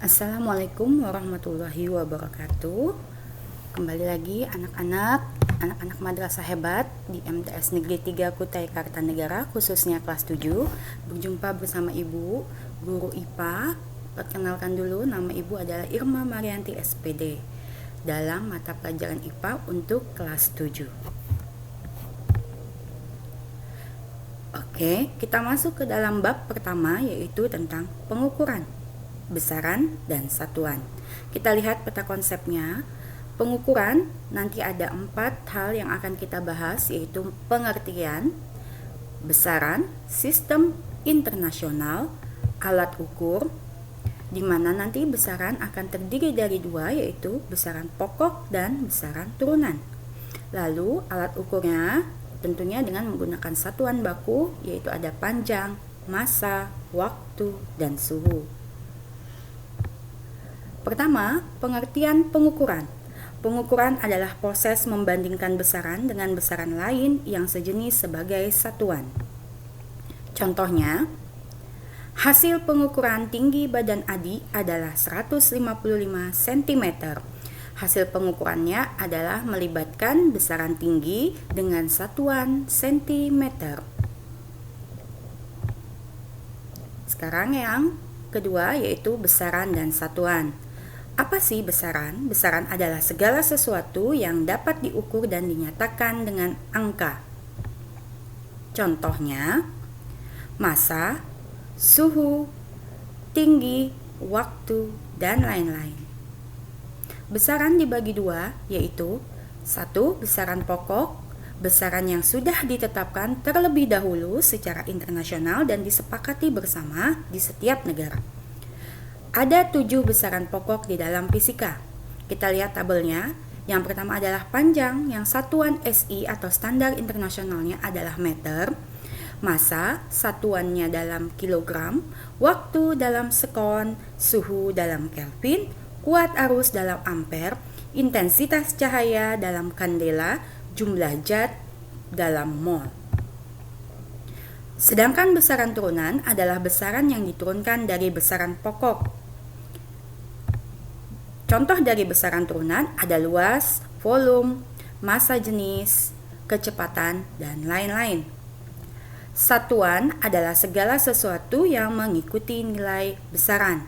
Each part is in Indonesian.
Assalamualaikum warahmatullahi wabarakatuh. Kembali lagi anak-anak madrasah hebat di MTS Negeri 3 Kutai Kartanegara, khususnya kelas 7. Berjumpa bersama Ibu, guru IPA. Perkenalkan dulu, nama Ibu adalah Irma Marianti SPD dalam mata pelajaran IPA untuk kelas 7. Oke, kita masuk ke dalam bab pertama, yaitu tentang pengukuran, besaran, dan satuan. Kita lihat peta konsepnya. Pengukuran nanti ada 4 hal yang akan kita bahas, yaitu pengertian, besaran, sistem internasional, alat ukur, di mana nanti besaran akan terdiri dari 2, yaitu besaran pokok dan besaran turunan. Lalu alat ukurnya tentunya dengan menggunakan satuan baku, yaitu ada panjang, massa, waktu, dan suhu. Pertama, pengertian pengukuran. Pengukuran adalah proses membandingkan besaran dengan besaran lain yang sejenis sebagai satuan. Contohnya, hasil pengukuran tinggi badan Adi adalah 155 cm. Hasil pengukurannya adalah melibatkan besaran tinggi dengan satuan cm. Sekarang yang kedua, yaitu besaran dan satuan. Apa sih besaran? Besaran adalah segala sesuatu yang dapat diukur dan dinyatakan dengan angka. Contohnya, massa, suhu, tinggi, waktu, dan lain-lain. Besaran dibagi 2, yaitu 1. Besaran pokok, besaran yang sudah ditetapkan terlebih dahulu secara internasional dan disepakati bersama di setiap negara. Ada 7 besaran pokok di dalam fisika. Kita lihat tabelnya. Yang pertama adalah panjang, yang satuan SI atau standar internasionalnya adalah meter. Massa, satuannya dalam kilogram. Waktu dalam sekon. Suhu dalam Kelvin. Kuat arus dalam ampere. Intensitas cahaya dalam kandela. Jumlah zat dalam mol. Sedangkan besaran turunan adalah besaran yang diturunkan dari besaran pokok. Contoh dari besaran turunan ada luas, volume, massa jenis, kecepatan, dan lain-lain. Satuan adalah segala sesuatu yang mengikuti nilai besaran.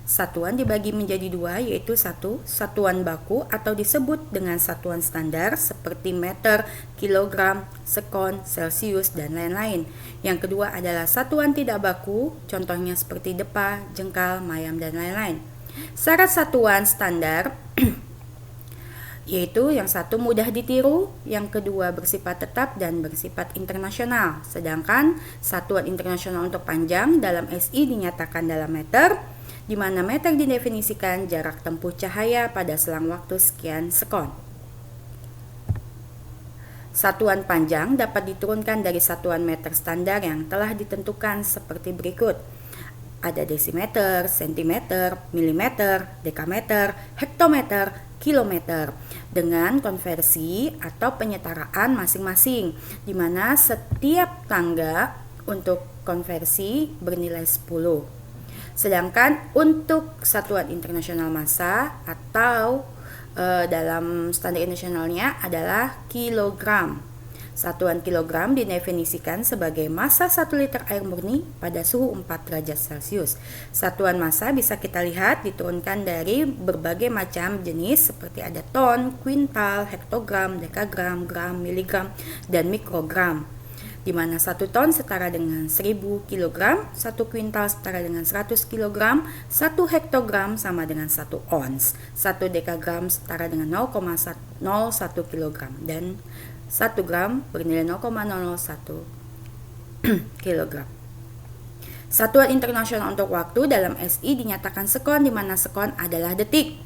Satuan dibagi menjadi 2, yaitu 1. Satuan baku atau disebut dengan satuan standar seperti meter, kilogram, sekon, celcius, dan lain-lain. Yang kedua adalah satuan tidak baku, contohnya seperti depa, jengkal, mayam, dan lain-lain. Syarat satuan standar yaitu yang satu mudah ditiru, yang kedua bersifat tetap dan bersifat internasional. Sedangkan satuan internasional untuk panjang dalam SI dinyatakan dalam meter, di mana meter didefinisikan jarak tempuh cahaya pada selang waktu sekian sekon. Satuan panjang dapat diturunkan dari satuan meter standar yang telah ditentukan seperti berikut. Ada desimeter, sentimeter, milimeter, dekameter, hektometer, kilometer dengan konversi atau penyetaraan masing-masing, di mana setiap tangga untuk konversi bernilai 10. Sedangkan untuk satuan internasional massa atau dalam standar internasionalnya adalah kilogram. Satuan kilogram didefinisikan sebagai massa 1 liter air murni pada suhu 4 derajat Celcius. Satuan massa bisa kita lihat diturunkan dari berbagai macam jenis seperti ada ton, kuintal, hektogram, dekagram, gram, miligram, dan mikrogram. Di mana 1 ton setara dengan 1000 kg, 1 kuintal setara dengan 100 kg, 1 hektogram sama dengan 1 ons, 1 dekagram setara dengan 0,01 kg, dan 1 gram bernilai 0,001 kg. Satuan internasional untuk waktu dalam SI dinyatakan sekon, di mana sekon adalah detik.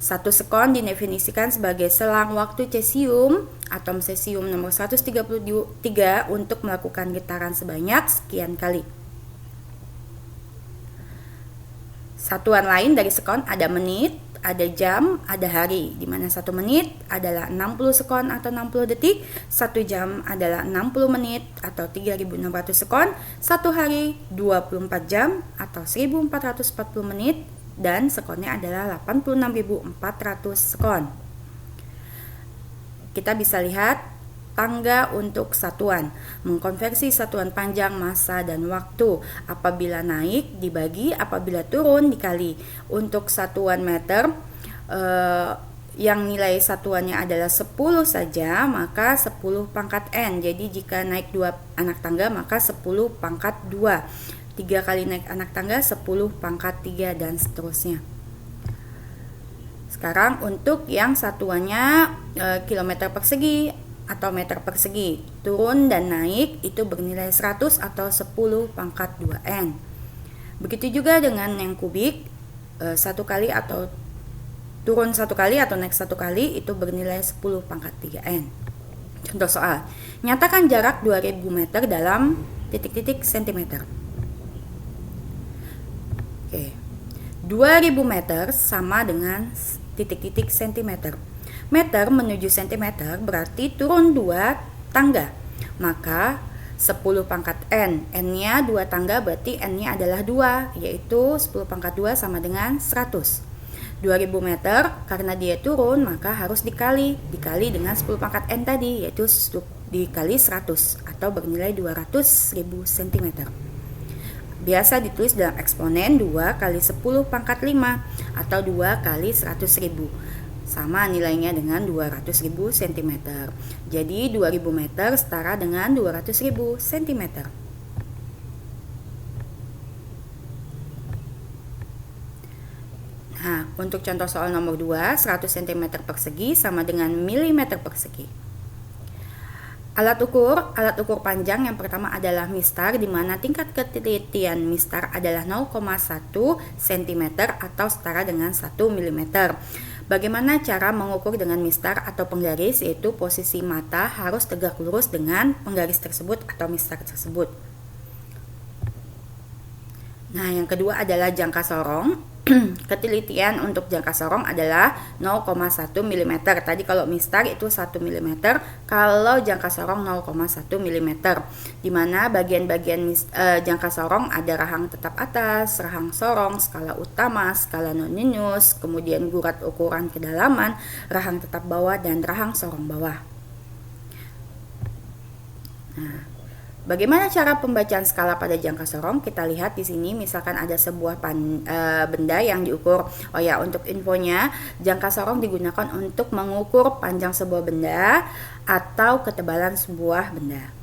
1 sekon didefinisikan sebagai selang waktu cesium, atom cesium nomor 133 untuk melakukan getaran sebanyak sekian kali. Satuan lain dari sekon ada menit, ada jam, ada hari, di mana 1 menit adalah 60 sekon atau 60 detik, 1 jam adalah 60 menit atau 3600 sekon, 1 hari 24 jam atau 1440 menit, dan sekonnya adalah 86.400 sekon. Kita bisa lihat tangga untuk satuan, mengkonversi satuan panjang, massa, dan waktu. Apabila naik dibagi, apabila turun dikali. Untuk satuan meter yang nilai satuannya adalah 10 saja, maka 10 pangkat N. Jadi jika naik 2 anak tangga, maka 10 pangkat 2. 3 kali naik anak tangga, 10 pangkat 3, dan seterusnya. Sekarang untuk yang satuannya kilometer persegi atau meter persegi, turun dan naik itu bernilai 100 atau 10 pangkat 2N. Begitu juga dengan yang kubik, 1 kali atau turun 1 kali atau naik 1 kali itu bernilai 10 pangkat 3N. Contoh soal, nyatakan jarak 2000 meter dalam titik-titik sentimeter. Oke. 2000 meter sama dengan titik-titik sentimeter. Meter menuju sentimeter berarti turun 2 tangga. Maka 10 pangkat N, N-nya 2 tangga berarti N-nya adalah 2, yaitu 10 pangkat 2 sama dengan 100. 2000 meter, karena dia turun maka harus dikali dengan 10 pangkat N tadi, yaitu dikali 100 atau bernilai 200.000 cm. Biasa ditulis dalam eksponen 2 kali 10 pangkat 5 atau 2 kali 100.000, sama nilainya dengan 200.000 cm. Jadi 2000 meter setara dengan 200.000 cm. Nah, untuk contoh soal nomor 2, 100 cm persegi sama dengan milimeter persegi. Alat ukur panjang yang pertama adalah mistar, di mana tingkat ketelitian mistar adalah 0,1 cm atau setara dengan 1 mm. Bagaimana cara mengukur dengan mistar atau penggaris, yaitu posisi mata harus tegak lurus dengan penggaris tersebut atau mistar tersebut. Nah, yang kedua adalah jangka sorong. Ketelitian untuk jangka sorong adalah 0,1 mm. Tadi kalau mistar itu 1 mm, kalau jangka sorong 0,1 mm. Di mana bagian-bagian jangka sorong ada rahang tetap atas, rahang sorong, skala utama, skala noninius, kemudian gurat ukuran kedalaman, rahang tetap bawah, dan rahang sorong bawah. Nah, bagaimana cara pembacaan skala pada jangka sorong? Kita lihat di sini, misalkan ada sebuah benda yang diukur. Oh ya, untuk infonya, jangka sorong digunakan untuk mengukur panjang sebuah benda atau ketebalan sebuah benda.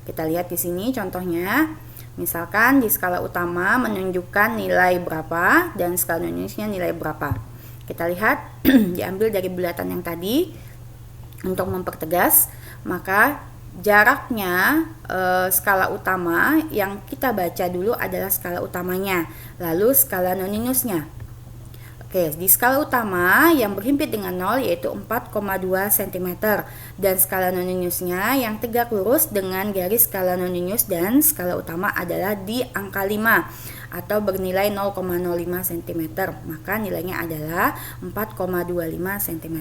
Kita lihat di sini contohnya. Misalkan di skala utama menunjukkan nilai berapa dan skala noniniusnya nilai berapa. Kita lihat diambil dari bulatan yang tadi. Untuk mempertegas, maka jaraknya skala utama yang kita baca dulu adalah skala utamanya, lalu skala noniniusnya. Oke, di skala utama yang berhimpit dengan 0 yaitu 4,2 cm, dan skala noniniusnya yang tegak lurus dengan garis skala noninius dan skala utama adalah di angka 5 atau bernilai 0,05 cm, maka nilainya adalah 4,25 cm.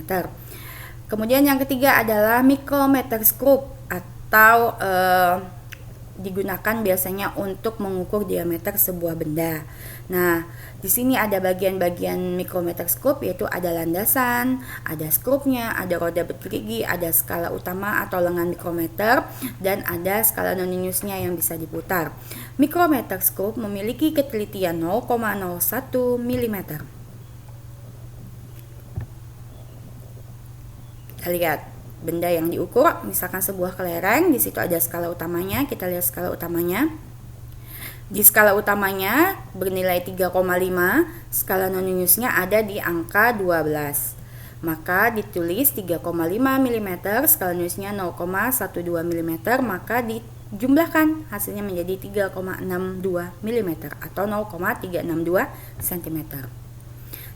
Kemudian yang ketiga adalah micrometer scope atau digunakan biasanya untuk mengukur diameter sebuah benda. Nah, di sini ada bagian-bagian micrometer scope, yaitu ada landasan, ada skrup-nya, ada roda bergerigi, ada skala utama atau lengan mikrometer, dan ada skala noniniusnya yang bisa diputar. Micrometer scope memiliki ketelitian 0,01 mm. Kita lihat benda yang diukur, misalkan sebuah kelereng, di situ ada skala utamanya. Kita lihat skala utamanya. Di skala utamanya bernilai 3,5, skala noniniusnya ada di angka 12. Maka ditulis 3,5 mm, skala noniniusnya 0,12 mm, maka dijumlahkan hasilnya menjadi 3,62 mm atau 0,362 cm.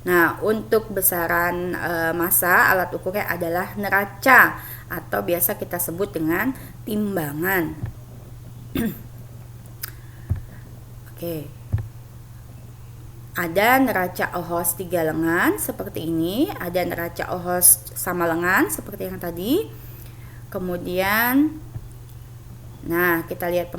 Nah, untuk besaran massa, alat ukurnya adalah neraca atau biasa kita sebut dengan timbangan. Oke. Ada neraca Ohlson 3 lengan seperti ini, ada neraca Ohlson sama lengan seperti yang tadi. Kemudian, nah kita lihat